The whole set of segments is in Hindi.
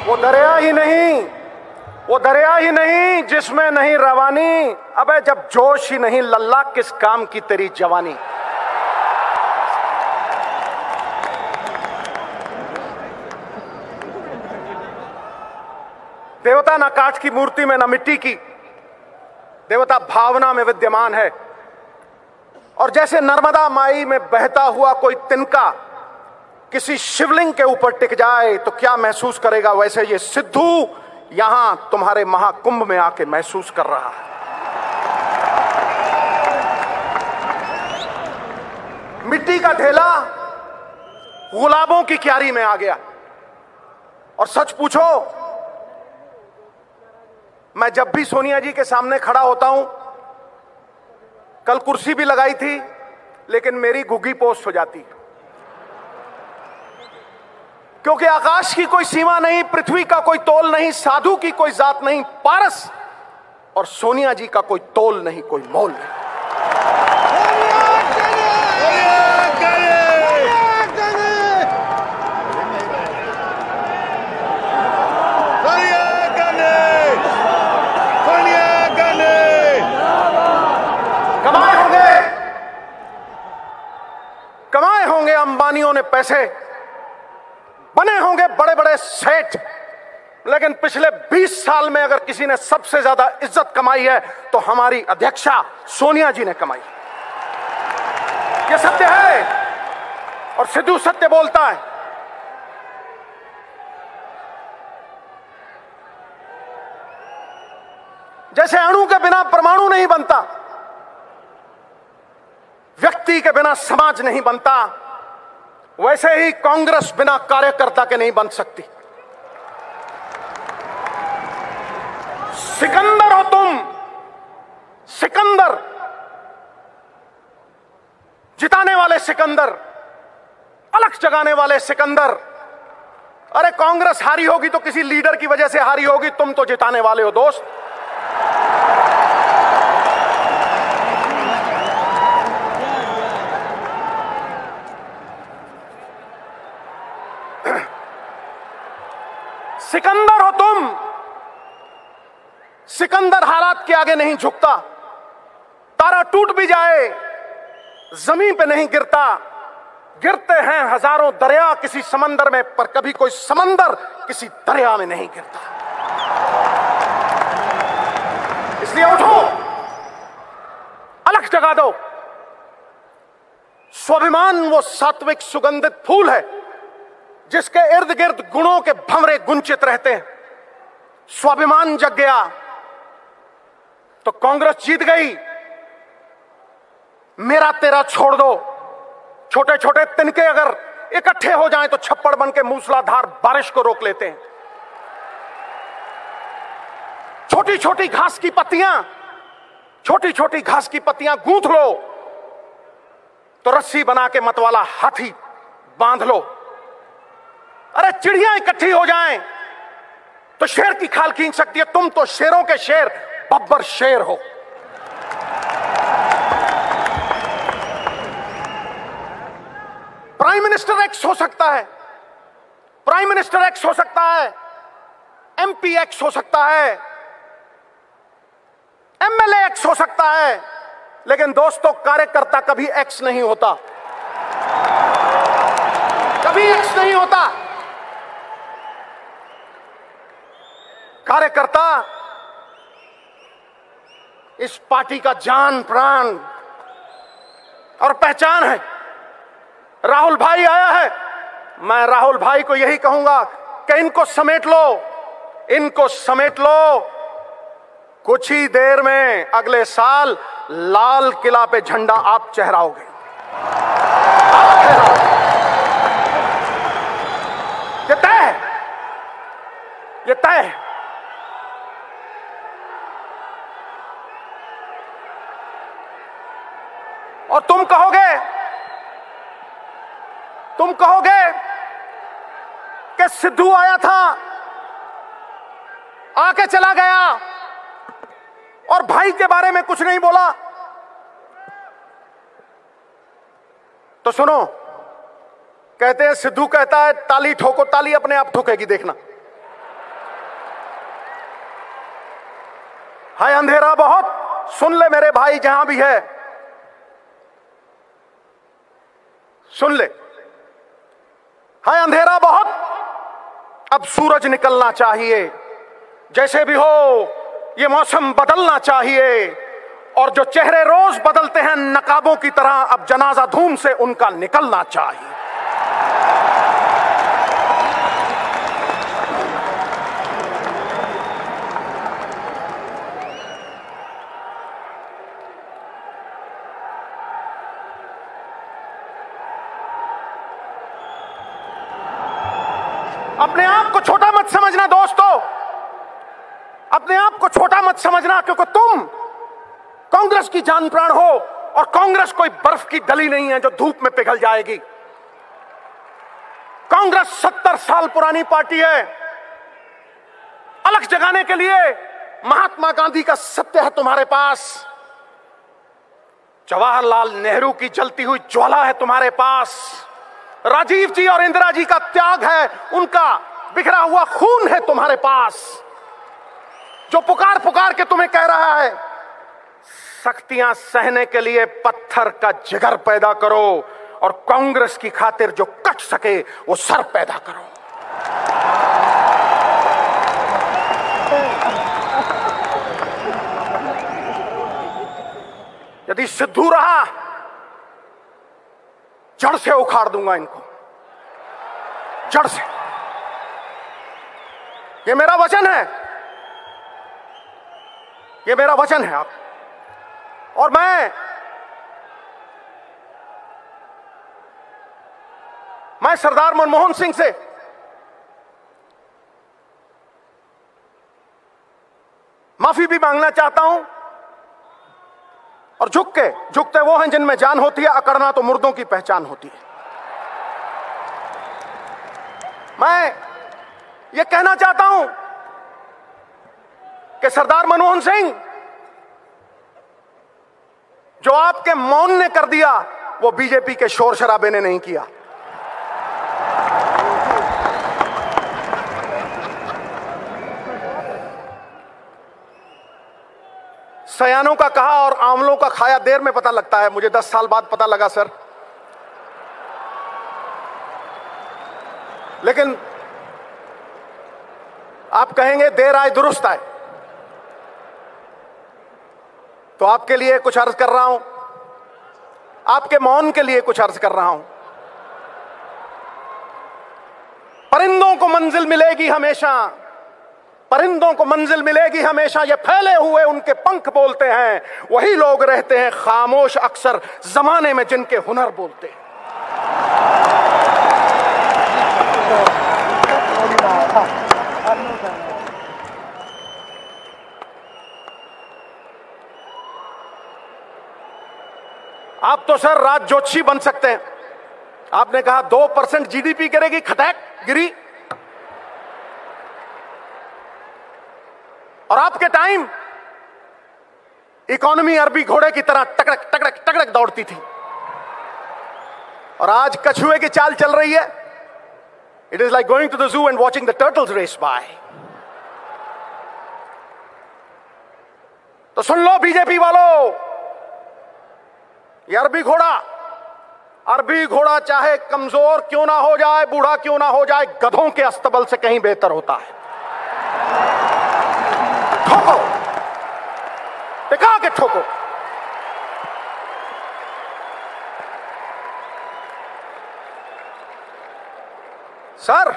वो दरिया ही नहीं जिसमें नहीं रवानी। अबे जब जोश ही नहीं लल्ला, किस काम की तेरी जवानी। देवता ना काठ की मूर्ति में, ना मिट्टी की, देवता भावना में विद्यमान है। और जैसे नर्मदा माई में बहता हुआ कोई तिनका किसी शिवलिंग के ऊपर टिक जाए तो क्या महसूस करेगा, वैसे ये सिद्धू यहां तुम्हारे महाकुंभ में आके महसूस कर रहा है। मिट्टी का ढेला गुलाबों की क्यारी में आ गया। और सच पूछो, मैं जब भी सोनिया जी के सामने खड़ा होता हूं, कल कुर्सी भी लगाई थी लेकिन मेरी घुग्गी पोस्ट हो जाती, क्योंकि आकाश की कोई सीमा नहीं, पृथ्वी का कोई तोल नहीं, साधु की कोई जात नहीं, पारस और सोनिया जी का कोई तोल नहीं, कोई मोल नहीं। कमाए होंगे अंबानियों ने पैसे, बने होंगे बड़े बड़े सेठ, लेकिन पिछले 20 साल में अगर किसी ने सबसे ज्यादा इज्जत कमाई है तो हमारी अध्यक्षा सोनिया जी ने कमाई। यह सत्य है और सिद्धू सत्य बोलता है। जैसे अणु के बिना परमाणु नहीं बनता, व्यक्ति के बिना समाज नहीं बनता, वैसे ही कांग्रेस बिना कार्यकर्ता के नहीं बन सकती। सिकंदर हो तुम, सिकंदर, जिताने वाले सिकंदर, अलग जगाने वाले सिकंदर। अरे कांग्रेस हारी होगी तो किसी लीडर की वजह से हारी होगी, तुम तो जिताने वाले हो दोस्त। सिकंदर हो तुम, सिकंदर हालात के आगे नहीं झुकता। तारा टूट भी जाए जमीन पे नहीं गिरता। गिरते हैं हजारों दरिया किसी समंदर में, पर कभी कोई समंदर किसी दरिया में नहीं गिरता। इसलिए उठो, अलग जगा दो। स्वाभिमान वो सात्विक सुगंधित फूल है जिसके इर्द गिर्द गुणों के भंवरे गुंचित रहते हैं। स्वाभिमान जग गया तो कांग्रेस जीत गई। मेरा तेरा छोड़ दो। छोटे छोटे तिनके अगर इकट्ठे हो जाएं तो छप्पड़ बन के मूसलाधार बारिश को रोक लेते हैं। छोटी छोटी घास की पत्तियां, छोटी छोटी घास की पत्तियां गूंथ लो तो रस्सी बना के मतवाला हाथी बांध लो। अरे चिड़िया इकट्ठी हो जाएं तो शेर की खाल खींच सकती है। तुम तो शेरों के शेर, बब्बर शेर हो। प्राइम मिनिस्टर एक्स हो सकता है, प्राइम मिनिस्टर एक्स हो सकता है, एमपी एक्स हो सकता है, एमएलए एक्स हो सकता है, लेकिन दोस्तों कार्यकर्ता कभी एक्स नहीं होता, कभी एक्स नहीं होता। कार्यकर्ता इस पार्टी का जान प्राण और पहचान है। राहुल भाई आया है, मैं राहुल भाई को यही कहूंगा कि इनको समेट लो, इनको समेट लो। कुछ ही देर में अगले साल लाल किला पे झंडा आप चहराओगे। ये तय है, ये तय है। और तुम कहोगे कि सिद्धू आया था, आके चला गया और भाई के बारे में कुछ नहीं बोला। तो सुनो, कहते हैं सिद्धू कहता है ताली ठोको, ताली अपने आप ठोकेगी, देखना। है अंधेरा बहुत, सुन ले मेरे भाई जहां भी है, सुन ले। है अंधेरा बहुत, अब सूरज निकलना चाहिए। जैसे भी हो ये मौसम बदलना चाहिए, और जो चेहरे रोज बदलते हैं नकाबों की तरह, अब जनाजा धूम से उनका निकलना चाहिए। अपने आप को छोटा मत समझना दोस्तों, अपने आप को छोटा मत समझना, क्योंकि तुम कांग्रेस की जान प्राण हो, और कांग्रेस कोई बर्फ की डली नहीं है जो धूप में पिघल जाएगी। कांग्रेस 70 साल पुरानी पार्टी है। अलग जगाने के लिए महात्मा गांधी का सत्य है तुम्हारे पास, जवाहरलाल नेहरू की जलती हुई ज्वाला है तुम्हारे पास, राजीव जी और इंदिरा जी का त्याग है, उनका बिखरा हुआ खून है तुम्हारे पास, जो पुकार पुकार के तुम्हें कह रहा है सख्तियां सहने के लिए पत्थर का जिगर पैदा करो, और कांग्रेस की खातिर जो कट सके वो सर पैदा करो। यदि सिद्धू रहा, जड़ से उखाड़ दूंगा इनको, जड़ से। ये मेरा वचन है, ये मेरा वचन है। आप और मैं सरदार मनमोहन सिंह से माफी भी मांगना चाहता हूं, और झुकते वो हैं जिनमें जान होती है, अकड़ना तो मुर्दों की पहचान होती है। मैं ये कहना चाहता हूं कि सरदार मनमोहन सिंह, जो आपके मौन ने कर दिया वो बीजेपी के शोर शराबे ने नहीं किया। सयानों का कहा और आंवलों का खाया देर में पता लगता है, मुझे 10 साल बाद पता लगा सर। लेकिन आप कहेंगे देर आए दुरुस्त आए, तो आपके लिए कुछ अर्ज कर रहा हूं, आपके मौन के लिए कुछ अर्ज कर रहा हूं। परिंदों को मंजिल मिलेगी हमेशा, परिंदों को मंजिल मिलेगी हमेशा, ये फैले हुए उनके पंख बोलते हैं, वही लोग रहते हैं खामोश अक्सर जमाने में जिनके हुनर बोलते हैं। आप तो सर राज जोशी बन सकते हैं। आपने कहा 2% जीडीपी करेगी, खटैक गिरी। और आपके टाइम इकोनॉमी अरबी घोड़े की तरह टकड़क टकड़क टकड़क दौड़ती थी, और आज कछुए की चाल चल रही है। It is like going to the zoo and watching the turtles race by. तो सुन लो बीजेपी वालों, ये अरबी घोड़ा चाहे कमजोर क्यों ना हो जाए, बूढ़ा क्यों ना हो जाए, गधों के अस्तबल से कहीं बेहतर होता है। ठोको, टिका के ठोको। सर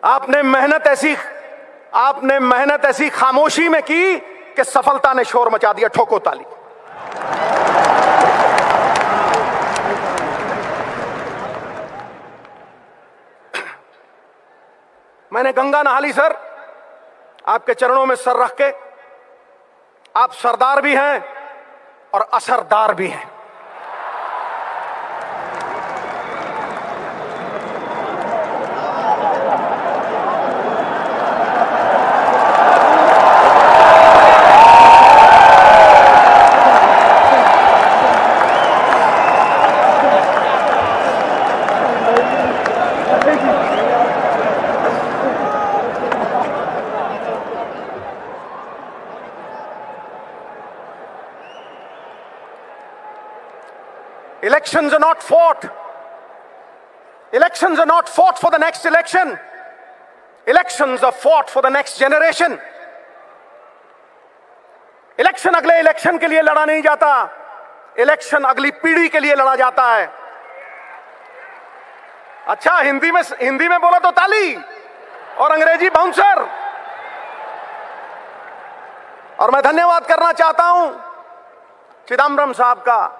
आपने मेहनत ऐसी खामोशी में की कि सफलता ने शोर मचा दिया। ठोको ताली। मैंने गंगा नहा ली सर, आपके चरणों में सर रख के। आप सरदार भी हैं और असरदार भी हैं। Elections are not fought. Elections are not fought for the next election. Elections are fought for the next generation. Election अगले इलेक्शन के लिए लड़ा नहीं जाता, इलेक्शन अगली पीढ़ी के लिए लड़ा जाता है। अच्छा, हिंदी में बोला तो ताली और अंग्रेजी बाउंसर। और मैं धन्यवाद करना चाहता हूं चिदम्बरम साहब का।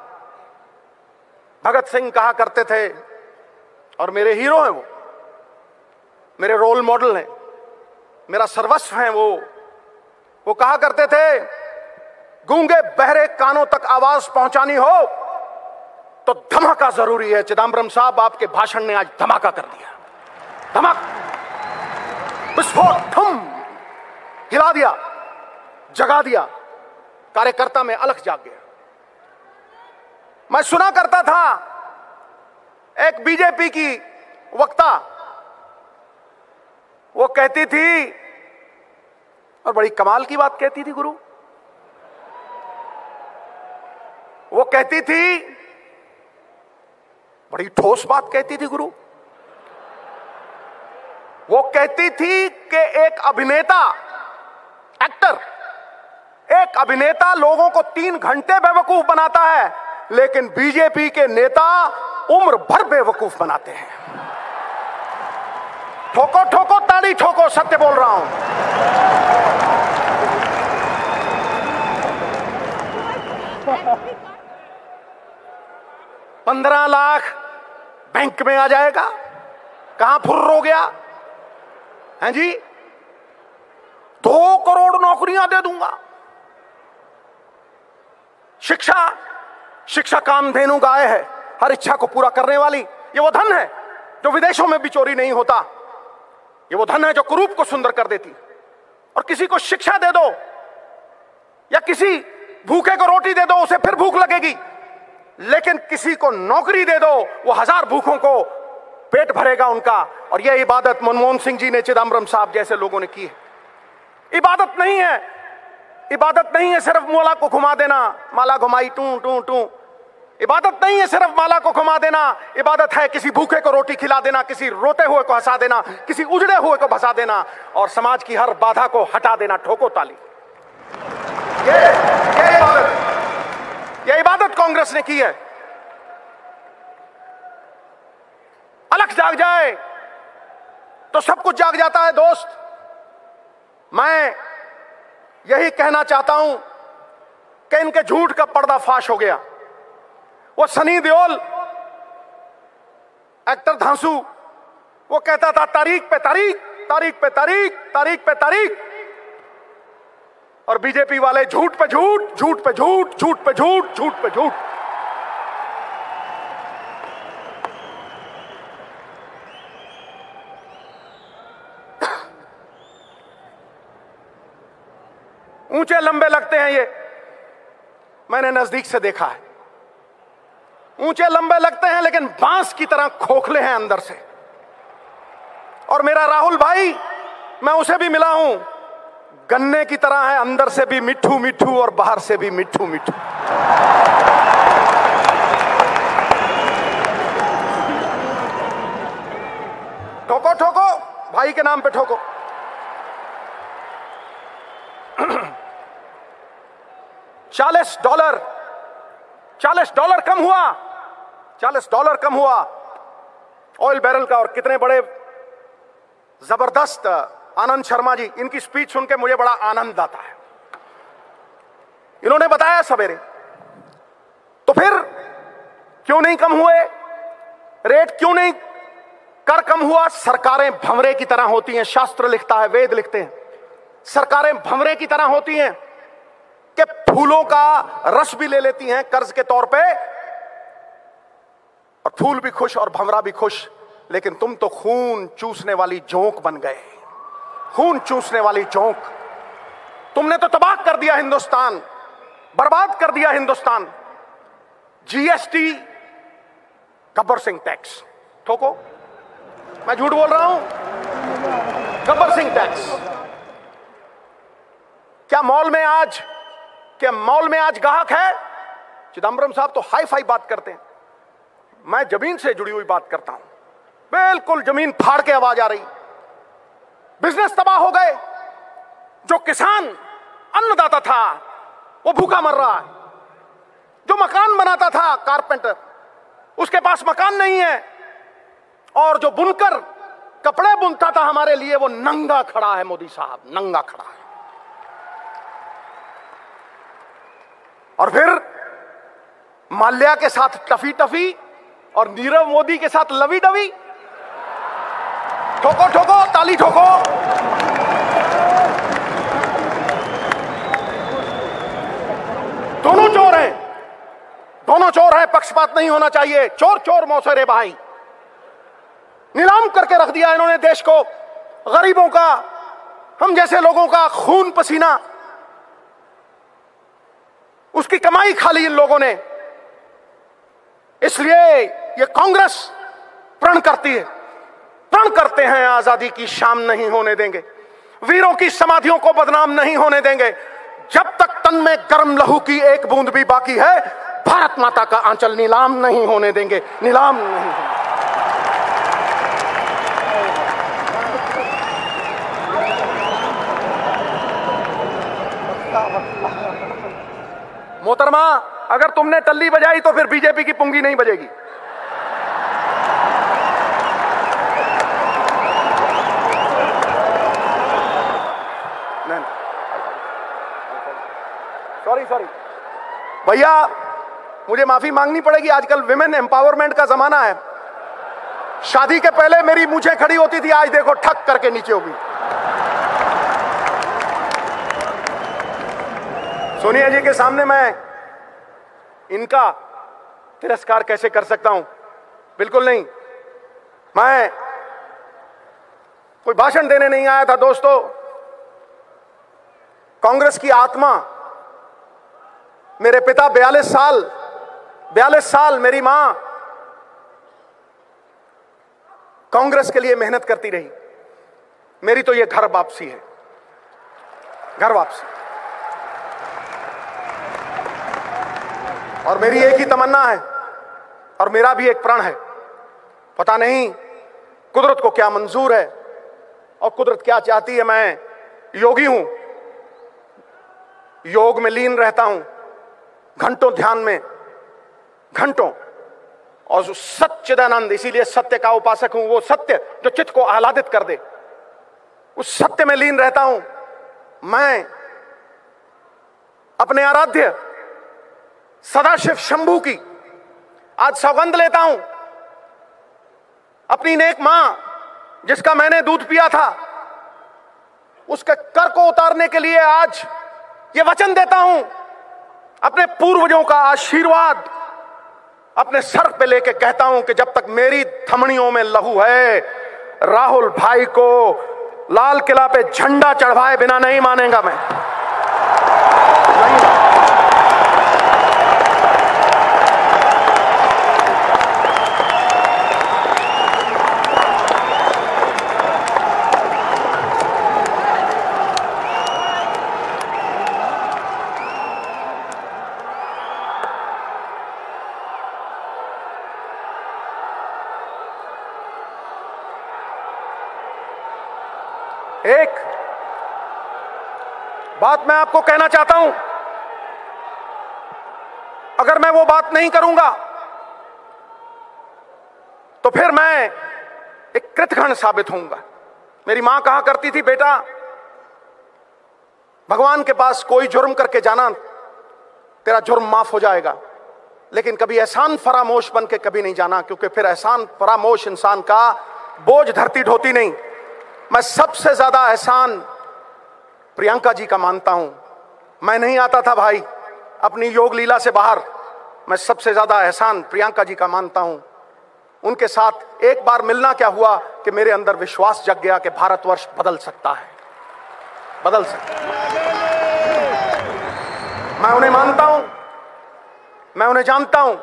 भगत सिंह कहा करते थे, और मेरे हीरो हैं वो, मेरे रोल मॉडल हैं, मेरा सर्वस्व हैं वो कहा करते थे, गूंगे बहरे कानों तक आवाज पहुंचानी हो तो धमाका जरूरी है। चिदम्बरम साहब, आपके भाषण ने आज धमाका कर दिया। धमाका, विस्फोट, धम, हिला दिया, जगा दिया, कार्यकर्ता में अलख जाग गया। मैं सुना करता था एक बीजेपी की वक्ता, वो कहती थी, और बड़ी कमाल की बात कहती थी गुरु, वो कहती थी, बड़ी ठोस बात कहती थी गुरु, वो कहती थी कि एक अभिनेता लोगों को 3 घंटे बेवकूफ बनाता है, लेकिन बीजेपी के नेता उम्र भर बेवकूफ बनाते हैं। ठोको ठोको ताली ठोको, सत्य बोल रहा हूं। $15 लाख बैंक में आ जाएगा, कहां फुर्र हो गया हैं जी? 2 करोड़ नौकरियां दे दूंगा। शिक्षा कामधेनु गाय है, हर इच्छा को पूरा करने वाली। ये वो धन है जो विदेशों में भी चोरी नहीं होता। ये वो धन है जो कुरूप को सुंदर कर देती। और किसी को शिक्षा दे दो या किसी भूखे को रोटी दे दो, उसे फिर भूख लगेगी, लेकिन किसी को नौकरी दे दो, वो 1000 भूखों को पेट भरेगा उनका। और यह इबादत मनमोहन सिंह जी ने, चिदम्बरम साहब जैसे लोगों ने की है। इबादत नहीं है सिर्फ माला को घुमा देना, माला घुमाई टू टू टू। इबादत नहीं है सिर्फ माला को घुमा देना, इबादत है किसी भूखे को रोटी खिला देना, किसी रोते हुए को हंसा देना, किसी उजड़े हुए को भसा देना, और समाज की हर बाधा को हटा देना। ठोको ताली। ये इबादत कांग्रेस ने की है। अलख जाग जाए तो सब कुछ जाग जाता है दोस्त। मैं यही कहना चाहता हूं कि इनके झूठ का पर्दाफाश हो गया। वो सनी देओल, एक्टर धांसू, वो कहता था तारीख पे तारीख, तारीख पे तारीख, तारीख पे तारीख, और बीजेपी वाले झूठ पे झूठ, झूठ पे झूठ, झूठ पे झूठ, झूठ पे झूठ। ऊंचे लंबे लगते हैं ये, मैंने नजदीक से देखा है। ऊंचे लंबे लगते हैं लेकिन बांस की तरह खोखले हैं अंदर से। और मेरा राहुल भाई, मैं उसे भी मिला हूं, गन्ने की तरह है, अंदर से भी मिठू मिठू और बाहर से भी मिठू मिठू। ठोको ठोको, भाई के नाम पे ठोको। $40 कम हुआ, $40 कम हुआ ऑयल बैरल का। और कितने बड़े जबरदस्त आनंद शर्मा जी, इनकी स्पीच सुन के मुझे बड़ा आनंद आता है। इन्होंने बताया सवेरे, तो फिर क्यों नहीं कम हुए रेट, क्यों नहीं कर कम हुआ? सरकारें भंवरे की तरह होती हैं, शास्त्र लिखता है, वेद लिखते हैं, सरकारें भंवरे की तरह होती हैं कि फूलों का रस भी ले लेती हैं कर्ज के तौर पे, और फूल भी खुश और भंवरा भी खुश। लेकिन तुम तो खून चूसने वाली जोंक बन गए, खून चूसने वाली जोंक। तुमने तो तबाह कर दिया हिंदुस्तान, बर्बाद कर दिया हिंदुस्तान। जीएसटी, गब्बर सिंह टैक्स, ठोको, मैं झूठ बोल रहा हूं? गब्बर सिंह टैक्स। क्या मॉल में आज ग्राहक है? चिदम्बरम साहब तो हाई फाई बात करते हैं। मैं जमीन से जुड़ी हुई बात करता हूं, बिल्कुल जमीन फाड़ के आवाज आ रही। बिजनेस तबाह हो गए। जो किसान अन्नदाता था वो भूखा मर रहा है। जो मकान बनाता था कारपेंटर, उसके पास मकान नहीं है। और जो बुनकर कपड़े बुनता था हमारे लिए, वो नंगा खड़ा है। मोदी साहब नंगा खड़ा है। और फिर माल्या के साथ टफी टफी और नीरव मोदी के साथ लवी डवी। ठोको ठोको, ताली ठोको। दोनों चोर हैं, दोनों चोर हैं। पक्षपात नहीं होना चाहिए। चोर चोर मौसेरे भाई। नीलाम करके रख दिया इन्होंने देश को। गरीबों का, हम जैसे लोगों का खून पसीना, उसकी कमाई खा ली इन लोगों ने। इसलिए ये कांग्रेस प्रण करती है, प्रण करते हैं, आजादी की शाम नहीं होने देंगे, वीरों की समाधियों को बदनाम नहीं होने देंगे। जब तक तन में गर्म लहू की एक बूंद भी बाकी है, भारत माता का आंचल नीलाम नहीं होने देंगे, नीलाम नहीं होने। मोहतरमा, अगर तुमने टल्ली बजाई तो फिर बीजेपी की पुंगी नहीं बजेगी। सॉरी भैया, मुझे माफी मांगनी पड़ेगी। आजकल विमेन एम्पावरमेंट का जमाना है। शादी के पहले मेरी मूंछें खड़ी होती थी, आज देखो ठक करके नीचे होगी। सोनिया जी के सामने मैं इनका तिरस्कार कैसे कर सकता हूं? बिल्कुल नहीं। मैं कोई भाषण देने नहीं आया था दोस्तों। कांग्रेस की आत्मा, मेरे पिता 42 साल मेरी मां कांग्रेस के लिए मेहनत करती रही। मेरी तो ये घर वापसी है, घर वापसी। और मेरी एक ही तमन्ना है और मेरा भी एक प्रण है। पता नहीं कुदरत को क्या मंजूर है और कुदरत क्या चाहती है। मैं योगी हूं, योग में लीन रहता हूं, घंटों ध्यान में, घंटों। और जो सच्चिदानंद, इसीलिए सत्य का उपासक हूं। वो सत्य जो चित्त को आह्लादित कर दे, उस सत्य में लीन रहता हूं। मैं अपने आराध्य सदाशिव शंभू की आज सौगंध लेता हूं। अपनी नेक मां जिसका मैंने दूध पिया था, उसके कर को उतारने के लिए आज ये वचन देता हूं। अपने पूर्वजों का आशीर्वाद अपने सर पे लेके कहता हूं कि जब तक मेरी धमनियों में लहू है, राहुल भाई को लाल किला पे झंडा चढ़वाए बिना नहीं मानेगा मैं। नहीं। एक बात मैं आपको कहना चाहता हूं, अगर मैं वो बात नहीं करूंगा तो फिर मैं एक कृतघ्न साबित होऊंगा। मेरी मां कहा करती थी, बेटा भगवान के पास कोई जुर्म करके जाना, तेरा जुर्म माफ हो जाएगा, लेकिन कभी एहसान फरामोश बन के कभी नहीं जाना, क्योंकि फिर एहसान फरामोश इंसान का बोझ धरती ढोती नहीं। मैं सबसे ज्यादा एहसान प्रियंका जी का मानता हूं। मैं नहीं आता था भाई अपनी योग लीला से बाहर। मैं सबसे ज्यादा एहसान प्रियंका जी का मानता हूं। उनके साथ एक बार मिलना क्या हुआ कि मेरे अंदर विश्वास जग गया कि भारतवर्ष बदल सकता है, बदल सकता है। मैं उन्हें मानता हूं, मैं उन्हें जानता हूं।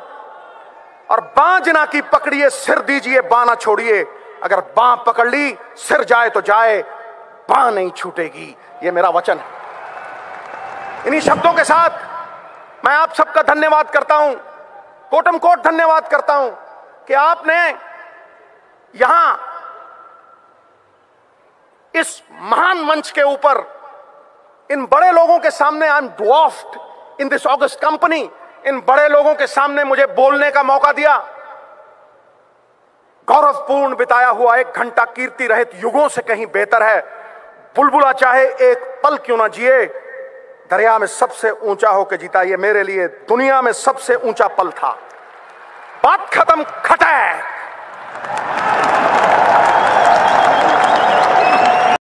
और बांजना की पकड़िए, सिर दीजिए, बाँ ना छोड़िए। अगर बाँ पकड़ ली, सिर जाए तो जाए, बाँ नहीं छूटेगी। यह मेरा वचन है। इन्हीं शब्दों के साथ मैं आप सबका धन्यवाद करता हूं, कोटम कोट धन्यवाद करता हूं। कि आपने यहां इस महान मंच के ऊपर इन बड़े लोगों के सामने, I am dwarfed in this august company, इन बड़े लोगों के सामने मुझे बोलने का मौका दिया। गौरवपूर्ण बिताया हुआ 1 घंटा कीर्ति रहित युगों से कहीं बेहतर है। बुलबुला चाहे एक पल क्यों ना जिए, दरिया में सबसे ऊंचा होकर जीता। ये मेरे लिए दुनिया में सबसे ऊंचा पल था। बात खत्म, खटै।